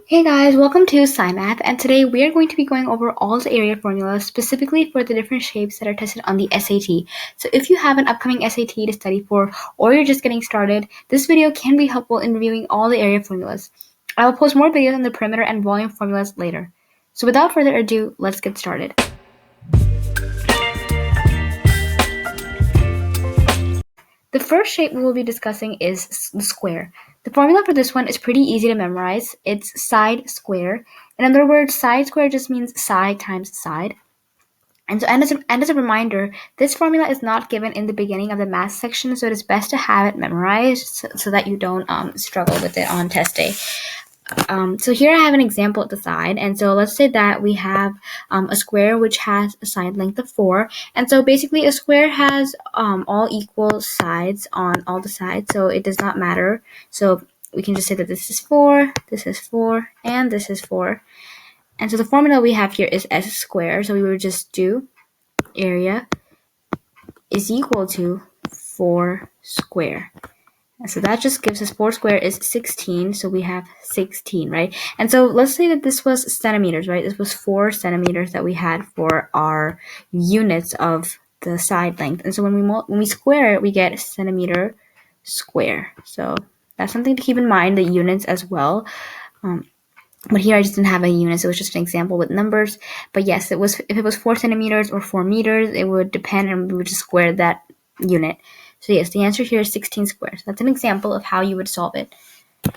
Hey guys, welcome to SciMath, and today we are going to be going over all the area formulas specifically for the different shapes that are tested on the SAT. So if you have an upcoming SAT to study for or you're just getting started, this video can be helpful in reviewing all the area formulas. I will post more videos on the perimeter and volume formulas later. So without further ado, let's get started. The first shape we will be discussing is the square. The formula for this one is pretty easy to memorize. It's side square. In other words, side square just means side times side. And as a reminder, this formula is not given in the beginning of the math section, so it is best to have it memorized so that you don't struggle with it on test day. So here I have an example at the side, and so let's say that we have a square which has a side length of 4, and so basically a square has all equal sides on all the sides, so it does not matter. So we can just say that this is 4, and this is 4. And so the formula we have here is s squared, so we would just do area is equal to 4 square. And so that just gives us 4 square is 16, so we have 16, right? And so let's say that this was centimeters, right? This was 4 centimeters that we had for our units of the side length. And so when we square it, we get centimeter square. So that's something to keep in mind, the units as well. But here I just didn't have a unit, so it was just an example with numbers. But yes, if it was 4 centimeters or 4 meters, it would depend, and we would just square that unit. So yes, the answer here is 16 squares. That's an example of how you would solve it.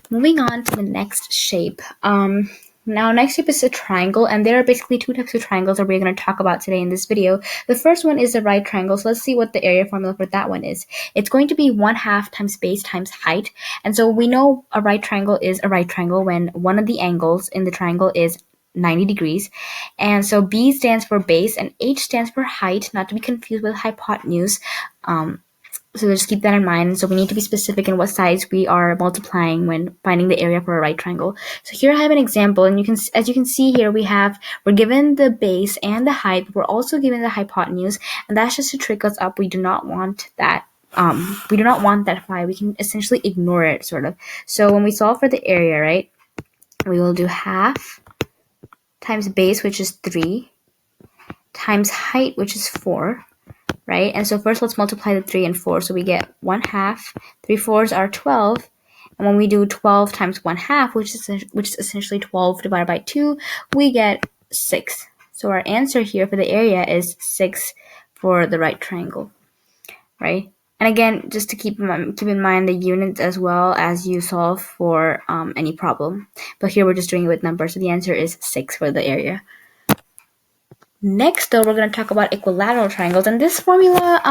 Moving on to the next shape. Now, next shape is a triangle, and there are basically two types of triangles that we're going to talk about today in this video. The first one is the right triangle, so let's see what the area formula for that one is. It's going to be 1/2 times base times height, and so we know a right triangle is a right triangle when one of the angles in the triangle is 90 degrees. And so B stands for base, and H stands for height, not to be confused with hypotenuse. So just keep that in mind. So we need to be specific in what sides we are multiplying when finding the area for a right triangle. So here I have an example, and as you can see here, we're given the base and the height. We're also given the hypotenuse, and that's just to trick us up. We do not want that. We do not want that phi. We can essentially ignore it, sort of. So when we solve for the area, right, we will do 1/2 times base, which is 3, times height, which is 4. Right? And so first let's multiply the 3 and 4. So we get 1/2. 3 fours are 12. And when we do 12 times 1/2, which is essentially 12 divided by 2, we get 6. So our answer here for the area is 6 for the right triangle, right? And again, just to keep in mind the units as well as you solve for any problem. But here we're just doing it with numbers, so the answer is 6 for the area. Next, though, we're going to talk about equilateral triangles, and this formula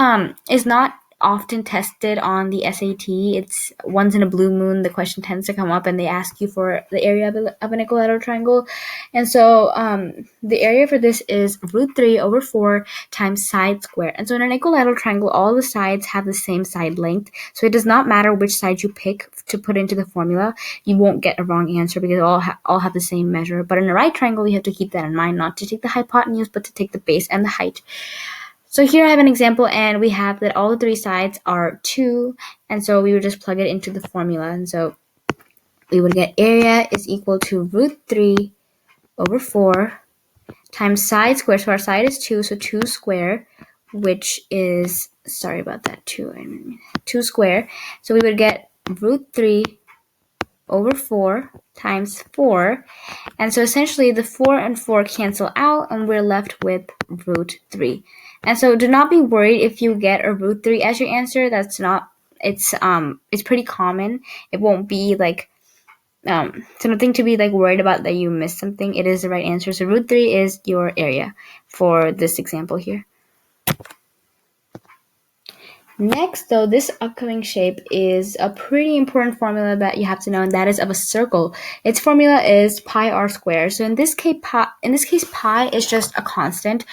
is not often tested on the SAT. It's once in a blue moon the question tends to come up, and they ask you for the area of an equilateral triangle. And so the area for this is √3/4 times side square. And so in an equilateral triangle, all the sides have the same side length, so it does not matter which side you pick to put into the formula. You won't get a wrong answer because all have the same measure. But in a right triangle, you have to keep that in mind, not to take the hypotenuse, but to take the base and the height. So here I have an example, and we have that all the 3 sides are 2, and so we would just plug it into the formula. And so we would get area is equal to √3/4 times side square. So our side is 2, so 2 square, which is, sorry about that, 2 square. So we would get √3/4 times 4. And so essentially the 4 and 4 cancel out, and we're left with √3. And so do not be worried if you get a √3 as your answer. That's not, it's pretty common. It won't be like, so nothing to be like worried about that you missed something. It is the right answer. So √3 is your area for this example here. Next, though, this upcoming shape is a pretty important formula that you have to know, and that is of a circle. Its formula is pi r squared. So in this case, pi is just a constant.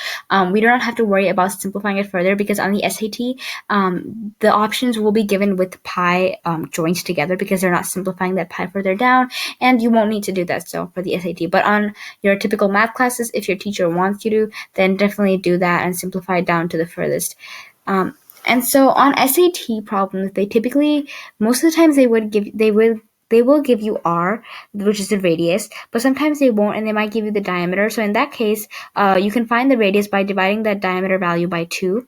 We do not have to worry about simplifying it further because on the SAT, the options will be given with pi joined together because they're not simplifying that pi further down, and you won't need to do that so for the SAT. But on your typical math classes, if your teacher wants you to, then definitely do that and simplify it down to the furthest. And so on SAT problems, they typically, most of the times they would they will give you r, which is the radius, but sometimes they won't, and they might give you the diameter. So in that case, you can find the radius by dividing that diameter value by 2.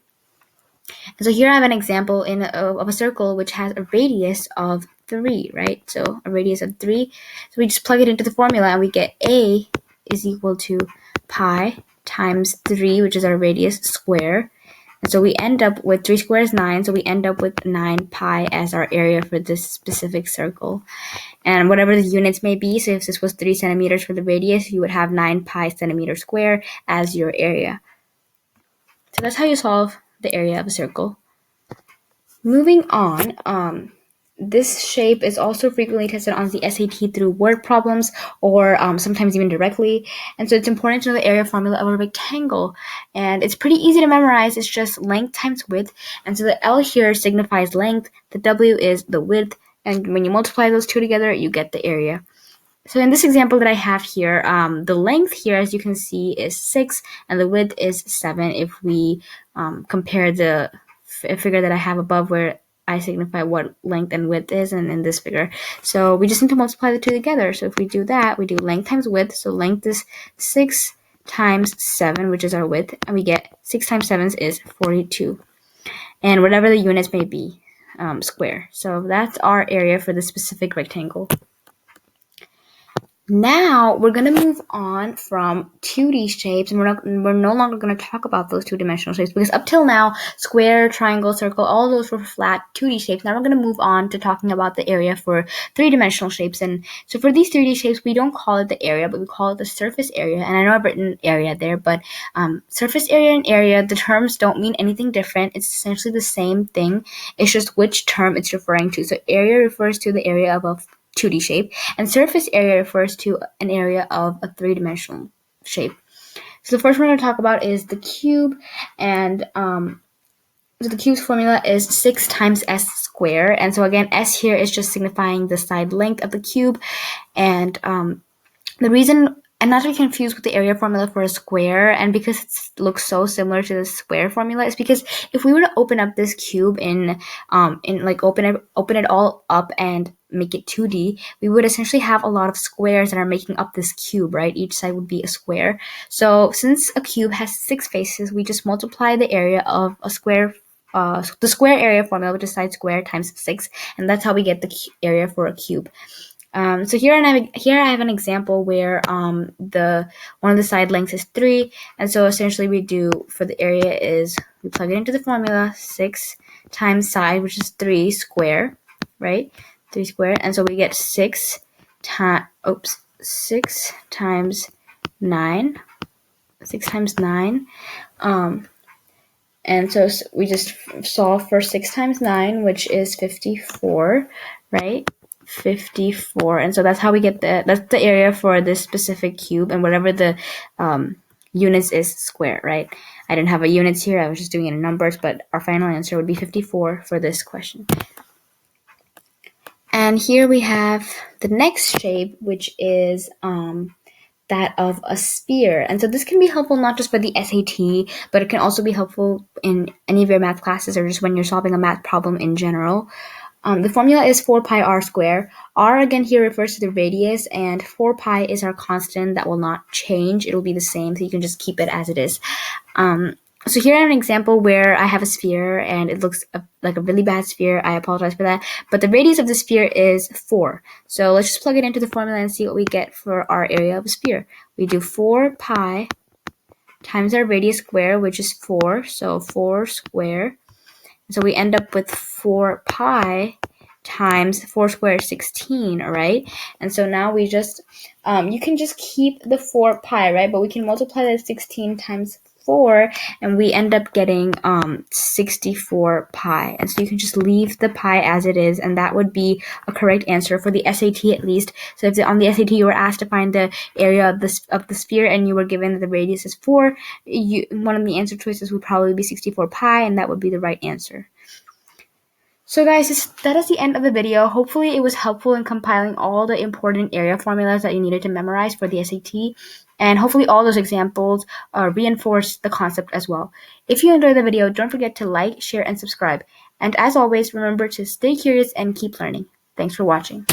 And so here I have an example of a circle which has a radius of 3, right? So a radius of 3. So we just plug it into the formula and we get a is equal to pi times 3, which is our radius, square. And so we end up with 3 squared is 9, so we end up with 9 pi as our area for this specific circle. And whatever the units may be, so if this was 3 centimeters for the radius, you would have 9 pi centimeters square as your area. So that's how you solve the area of a circle. Moving on, this shape is also frequently tested on the SAT through word problems or sometimes even directly. And so it's important to know the area formula of a rectangle. And it's pretty easy to memorize. It's just length times width. And so the L here signifies length. The W is the width. And when you multiply those two together, you get the area. So in this example that I have here, the length here, as you can see, is 6, and the width is 7 if we compare the figure that I have above where I signify what length and width is, and in this figure. So we just need to multiply the two together. So if we do that, we do length times width. So length is 6 times 7, which is our width, and we get 6 times 7 is 42. And whatever the units may be, square. So that's our area for the specific rectangle. Now we're going to move on from 2D shapes, and we're no longer going to talk about those two-dimensional shapes, because up till now, square, triangle, circle, all those were flat 2D shapes. Now we're going to move on to talking about the area for three-dimensional shapes. And so for these 3D shapes, we don't call it the area, but we call it the surface area. And I know I've written area there, but surface area and area, the terms don't mean anything different. It's essentially the same thing. It's just which term it's referring to. So area refers to the area of a 2D shape, and surface area refers to an area of a three-dimensional shape. So the first one we're going to talk about is the cube, and so the cube's formula is 6 times s squared. And so again, s here is just signifying the side length of the cube, and the reason, and not to be confused with the area formula for a square, and because it looks so similar to the square formula, is because if we were to open up this cube in like open it all up and make it 2D, we would essentially have a lot of squares that are making up this cube, right? Each side would be a square. So since a cube has 6 faces, we just multiply the area of a square, the square area formula, which is side square times 6, and that's how we get the area for a cube. So here I have an example where one of the side lengths is 3, and so essentially we do for the area is we plug it into the formula, 6 times side, which is 3 square, right? 3 square, and so we get 6 times 9. 6 times 9. And so we just solve for 6 times 9, which is 54, right? 54. And so that's how we get that's the area for this specific cube, and whatever the units is square, right? I didn't have a units here. I was just doing it in numbers, but our final answer would be 54 for this question. And here we have the next shape, which is that of a sphere. And so this can be helpful not just for the SAT, but it can also be helpful in any of your math classes or just when you're solving a math problem in general. The formula is 4 pi r squared. R again here refers to the radius, and 4 pi is our constant that will not change. It'll be the same, so you can just keep it as it is. So here I have an example where I have a sphere and it looks like a really bad sphere. I apologize for that. But the radius of the sphere is 4. So let's just plug it into the formula and see what we get for our area of a sphere. We do 4 pi times our radius square, which is 4. So 4 squared. So we end up with 4 pi times 4 squared is 16, right? And so now we just, you can just keep the 4 pi, right? But we can multiply that 16 times 4, and we end up getting 64 pi. And so you can just leave the pi as it is, and that would be a correct answer for the SAT at least. So if on the SAT you were asked to find the area of the sphere and you were given that the radius is 4, one of the answer choices would probably be 64 pi, and that would be the right answer. So guys, that is the end of the video. Hopefully it was helpful in compiling all the important area formulas that you needed to memorize for the SAT. And hopefully all those examples reinforce the concept as well. If you enjoyed the video, don't forget to like, share, and subscribe. And as always, remember to stay curious and keep learning. Thanks for watching.